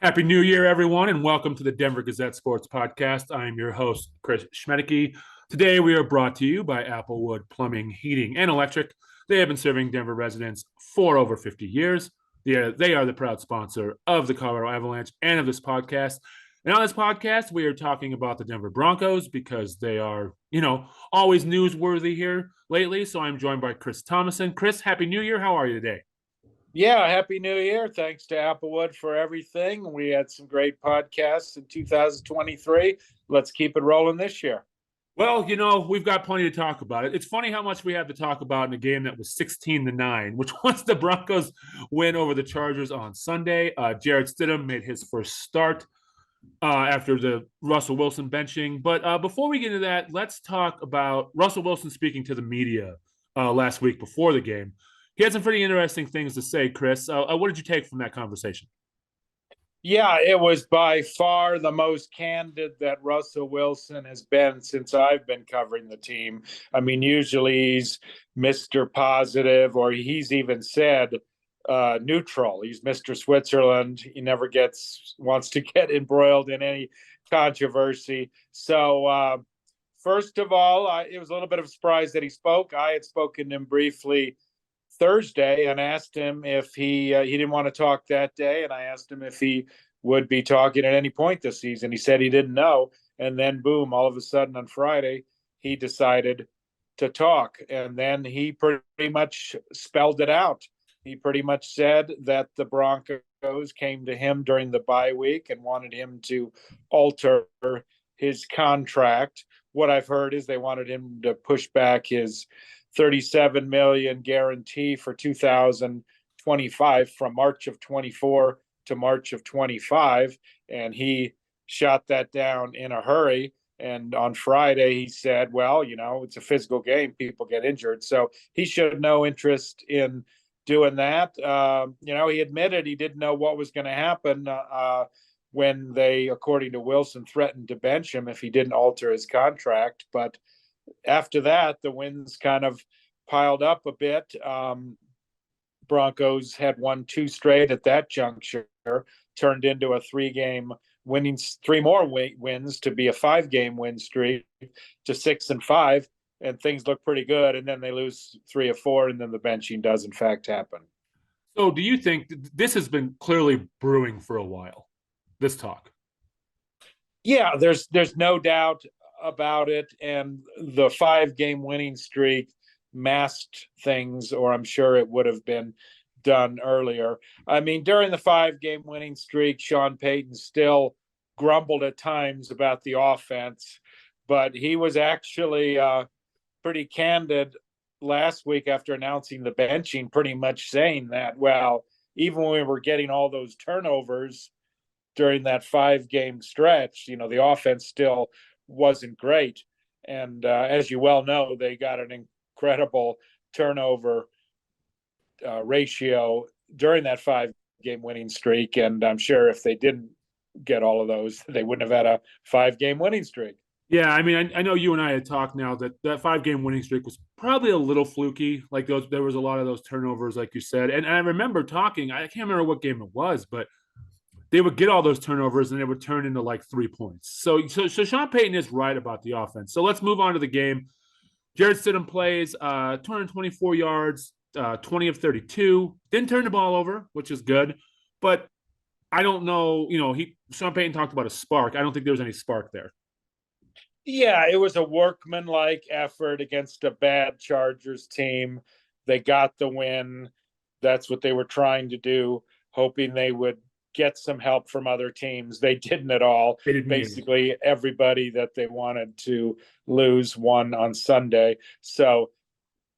Happy New Year, everyone, and welcome to the Denver Gazette Sports Podcast. I'm your host, Chris Schmedeke. Today, we are brought to you by Applewood Plumbing, Heating, and Electric. They have been serving Denver residents for over 50 years. They are the proud sponsor of the Colorado Avalanche and of this podcast. And on this podcast, we are talking about the Denver Broncos because they are, always newsworthy here lately. So I'm joined by Chris Thomason. Chris, Happy New Year. How are you today? Yeah, Happy New Year. Thanks to Applewood for everything. We had some great podcasts in 2023. Let's keep it rolling this year. Well, we've got plenty to talk about. It's funny how much we have to talk about in a game that was 16-9, which was the Broncos win over the Chargers on Sunday. Jarrett Stidham made his first start after the Russell Wilson benching. But before we get into that, let's talk about Russell Wilson speaking to the media last week before the game. He had some pretty interesting things to say, Chris. What did you take from that conversation? Yeah, it was by far the most candid that Russell Wilson has been since I've been covering the team. I mean, usually he's Mr. Positive, or he's even said neutral. He's Mr. Switzerland. He never wants to get embroiled in any controversy. So, first of all, it was a little bit of a surprise that he spoke. I had spoken to him briefly Thursday and asked him if he didn't want to talk that day, and I asked him if he would be talking at any point this season. He said he didn't know, and then boom, all of a sudden on Friday he decided to talk, and then he pretty much spelled it out. He pretty much said that the Broncos came to him during the bye week and wanted him to alter his contract. What I've heard is they wanted him to push back his $37 million guarantee for 2025 from March of 24 to March of 25. And he shot that down in a hurry. And on Friday, he said, well, it's a physical game. People get injured. So he showed no interest in doing that. He admitted he didn't know what was going to happen when they, according to Wilson, threatened to bench him if he didn't alter his contract. But after that, the wins kind of piled up a bit. Broncos had won 2 straight at that juncture, turned into a 3-game winning, 3 more wins to be a 5-game win streak to 6-5, and things look pretty good. And then they lose 3 of 4, and then the benching does in fact happen. So, do you think this has been clearly brewing for a while? This talk? Yeah, there's no doubt about it, and the 5-game winning streak masked things, or I'm sure it would have been done earlier. I mean, during the 5-game winning streak, Sean Payton still grumbled at times about the offense, but he was actually pretty candid last week after announcing the benching, pretty much saying that, well, even when we were getting all those turnovers during that 5-game stretch, the offense still wasn't great. And as you well know, they got an incredible turnover ratio during that 5-game winning streak. And I'm sure if they didn't get all of those, they wouldn't have had a 5-game winning streak. Yeah, I mean, I know you and I had talked now that 5-game winning streak was probably a little fluky. Like there was a lot of those turnovers, like you said. And I remember talking, I can't remember what game it was, but they would get all those turnovers and they would turn into like 3 points. So Sean Payton is right about the offense. So let's move on to the game. Jarrett Stidham plays 224 yards, 20 of 32. Didn't turn the ball over, which is good. But I don't know, Sean Payton talked about a spark. I don't think there was any spark there. Yeah, it was a workmanlike effort against a bad Chargers team. They got the win. That's what they were trying to do, hoping they would get some help from other teams. They didn't at all. Basically, everybody that they wanted to lose won on Sunday. So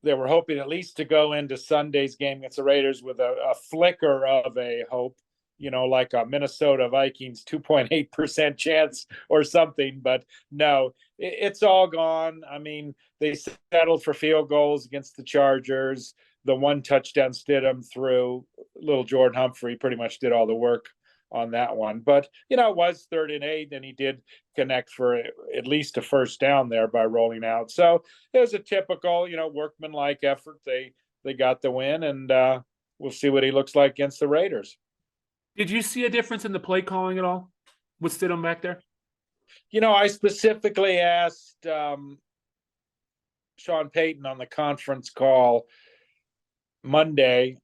they were hoping at least to go into Sunday's game against the Raiders with a flicker of a hope, like a Minnesota Vikings 2.8% chance or something. But no, it's all gone. I mean, they settled for field goals against the Chargers. The 1 touchdown Stidham threw, little Jordan Humphrey pretty much did all the work on that one. But, it was 3rd and 8, and he did connect for at least a first down there by rolling out. So it was a typical, workmanlike effort. They got the win, and we'll see what he looks like against the Raiders. Did you see a difference in the play calling at all with Stidham back there? I specifically asked Sean Payton on the conference call Monday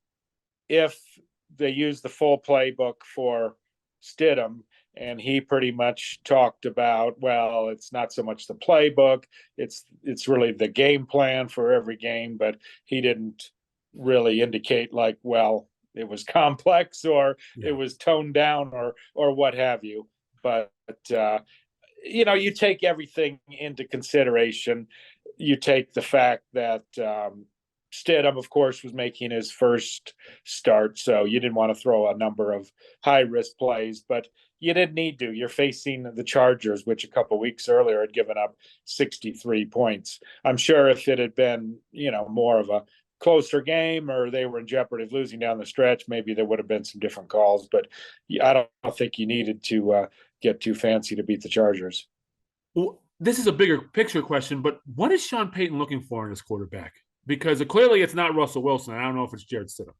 if they use the full playbook for Stidham, and he pretty much talked about, well, it's not so much the playbook, it's really the game plan for every game, but he didn't really indicate like, well, it was complex or it Yeah. was toned down or what have you. But you take everything into consideration. You take the fact that Stidham, of course, was making his first start, so you didn't want to throw a number of high risk plays, but you didn't need to. You're facing the Chargers, which a couple of weeks earlier had given up 63 points. I'm sure if it had been, more of a closer game or they were in jeopardy of losing down the stretch, maybe there would have been some different calls. But I don't think you needed to get too fancy to beat the Chargers. Well, this is a bigger picture question, but what is Sean Payton looking for in his quarterback? Because clearly it's not Russell Wilson. I don't know if it's Jarrett Stidham.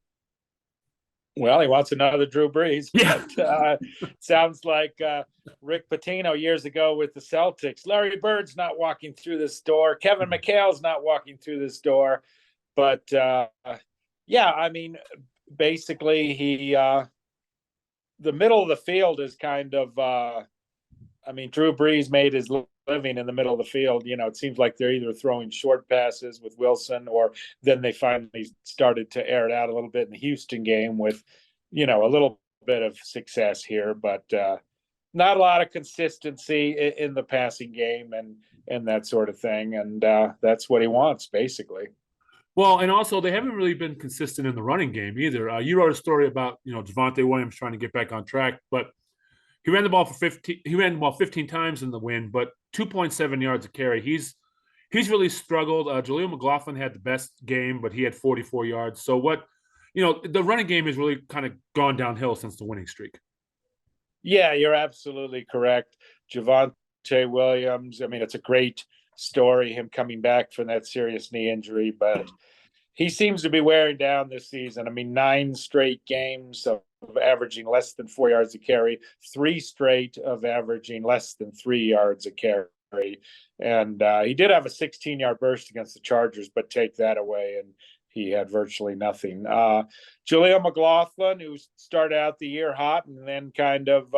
Well, he wants another Drew Brees. Yeah. But, sounds like Rick Pitino years ago with the Celtics. Larry Bird's not walking through this door. Kevin McHale's not walking through this door. But yeah, I mean, basically, the middle of the field is kind of. Drew Brees made his living in the middle of the field. It seems like they're either throwing short passes with Wilson, or then they finally started to air it out a little bit in the Houston game with, a little bit of success here, but not a lot of consistency in the passing game and that sort of thing. And that's what he wants, basically. Well, and also they haven't really been consistent in the running game either. You wrote a story about Javonte Williams trying to get back on track, but he ran the ball for 15. He ran the ball 15 times in the win, but 2.7 yards a carry. He's really struggled. Jaleel McLaughlin had the best game, but he had 44 yards. So the running game has really kind of gone downhill since the winning streak. Yeah, you're absolutely correct. Javonte Williams. It's a great story, him coming back from that serious knee injury, but he seems to be wearing down this season. 9 straight games of averaging less than 4 yards a carry, 3 straight of averaging less than 3 yards a carry. And he did have a 16-yard burst against the Chargers, but take that away, and he had virtually nothing. Jaleel McLaughlin, who started out the year hot and then kind of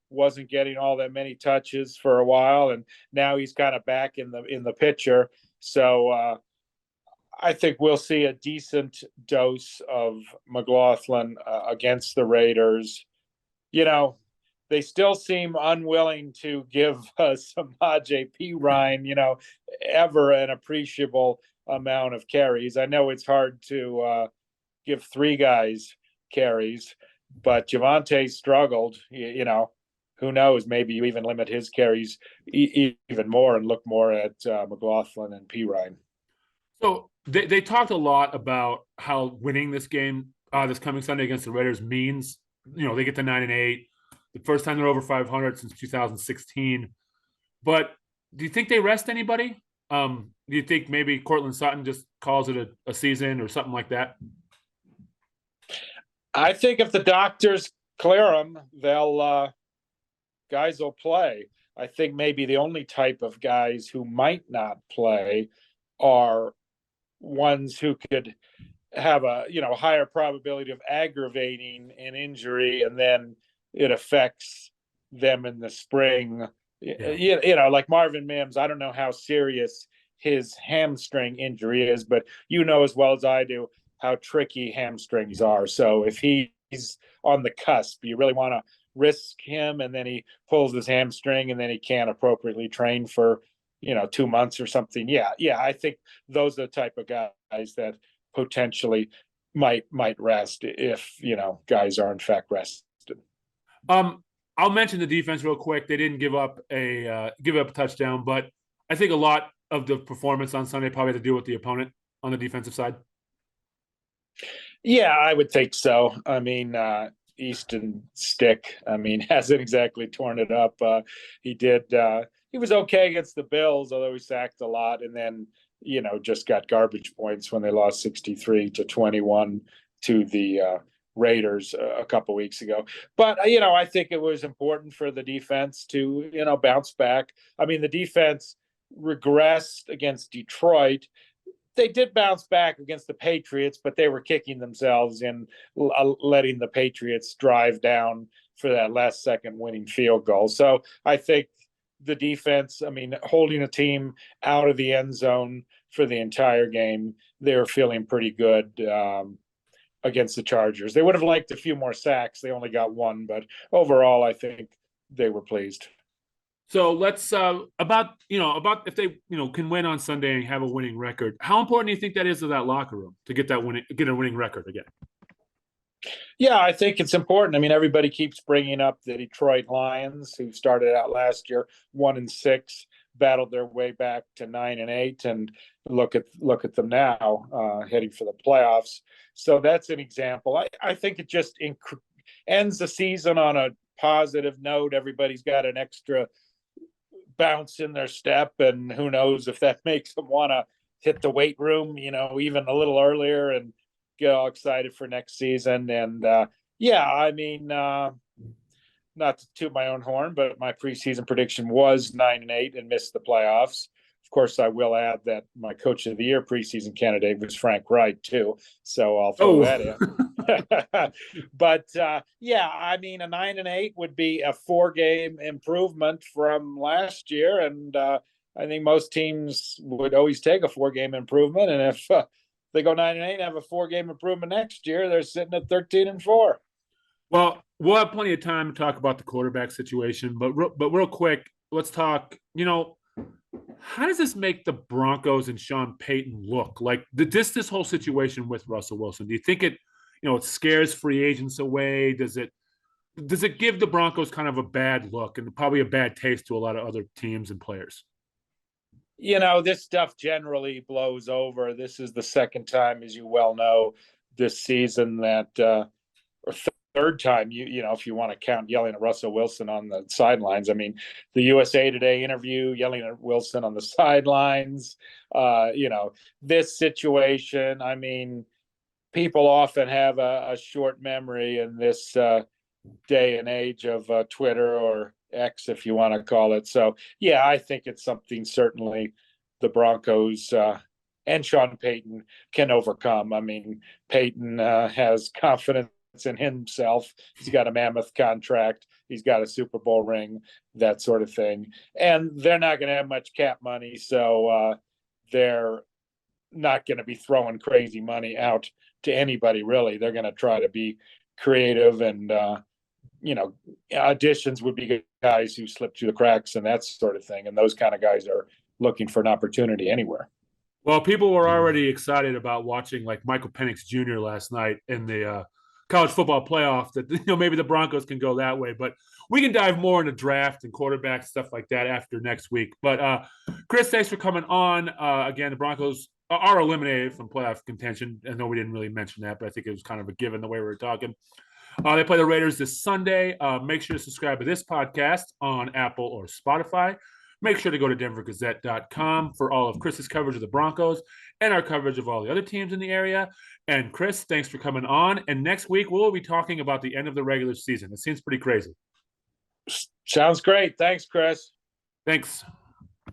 wasn't getting all that many touches for a while, and now he's kind of back in the picture. So I think we'll see a decent dose of McLaughlin against the Raiders. They still seem unwilling to give Samaje Perine, ever an appreciable amount of carries. I know it's hard to give 3 guys carries, but Javonte struggled. Who knows? Maybe you even limit his carries even more and look more at McLaughlin and Perine. So they talked a lot about how winning this game, this coming Sunday against the Raiders means, they get to 9-8, the first time they're over 500 since 2016. But do you think they rest anybody? Do you think maybe Cortland Sutton just calls it a season or something like that? I think if the doctors clear them, guys will play. I think maybe the only type of guys who might not play are ones who could have a higher probability of aggravating an injury, and then it affects them in the spring. Yeah. Like Marvin Mims. I don't know how serious his hamstring injury is, but as well as I do how tricky hamstrings are. So if he's on the cusp, you really want to risk him, and then he pulls his hamstring and then he can't appropriately train for 2 months or something. Yeah, I think those are the type of guys that potentially might rest if guys are in fact rested. I'll mention the defense real quick. They didn't give up a touchdown, but I think a lot of the performance on Sunday probably had to do with the opponent on the defensive side. Yeah, I would think so. Easton Stick, hasn't exactly torn it up. He did. He was okay against the Bills, although he sacked a lot, and then just got garbage points when they lost 63-21 to the Raiders a couple weeks ago. But I think it was important for the defense to bounce back. I mean, the defense regressed against Detroit. They did bounce back against the Patriots, but they were kicking themselves in letting the Patriots drive down for that last second winning field goal. So I think the defense, I mean, holding a team out of the end zone for the entire game, they're feeling pretty good against the Chargers. They would have liked a few more sacks. They only got one, but overall, I think they were pleased. So let's about if they can win on Sunday and have a winning record. How important do you think that is to that locker room to get a winning record again? Yeah, I think it's important. I mean, everybody keeps bringing up the Detroit Lions, who started out last year 1-6, battled their way back to 9-8, and look at them now heading for the playoffs. So that's an example. I think it just ends the season on a positive note. Everybody's got an extra bounce in their step, and who knows if that makes them want to hit the weight room, even a little earlier and get all excited for next season. And I mean, not to toot my own horn, but my preseason prediction was 9-8 and missed the playoffs. Of course, I will add that my Coach of the Year preseason candidate was Frank Wright too, so I'll throw that in. But I mean, a 9-8 would be a 4-game improvement from last year, and I think most teams would always take a 4-game improvement. And if they go 9-8 and have a 4-game improvement next year, they're sitting at 13-4. Well, we'll have plenty of time to talk about the quarterback situation, but real quick, let's talk. How does this make the Broncos and Sean Payton look? Like this whole situation with Russell Wilson? Do you think it scares free agents away? Does it give the Broncos kind of a bad look and probably a bad taste to a lot of other teams and players? This stuff generally blows over. This is the second time, as you well know, this season that, or third time, if you want to count yelling at Russell Wilson on the sidelines. I mean, the USA Today interview, yelling at Wilson on the sidelines. This situation, I mean, people often have a short memory in this day and age of Twitter or X, if you want to call it. So, yeah, I think it's something certainly the Broncos and Sean Payton can overcome. I mean, Payton has confidence in himself. He's got a mammoth contract. He's got a Super Bowl ring, that sort of thing. And they're not going to have much cap money, so they're not going to be throwing crazy money out to anybody, really. They're going to try to be creative, and additions would be guys who slip through the cracks and that sort of thing. And those kind of guys are looking for an opportunity anywhere. Well, people were already excited about watching like Michael Penix Jr. last night in the college football playoff, that maybe the Broncos can go that way. But we can dive more into draft and quarterback stuff like that after next week. But Chris, thanks for coming on. Again, the Broncos are eliminated from playoff contention. I know we didn't really mention that, but I think it was kind of a given the way we were talking. They play the Raiders this Sunday. Make sure to subscribe to this podcast on Apple or Spotify. Make sure to go to denvergazette.com for all of Chris's coverage of the Broncos and our coverage of all the other teams in the area. And Chris, thanks for coming on. And next week, we'll be talking about the end of the regular season. It seems pretty crazy. Sounds great. Thanks, Chris. Thanks.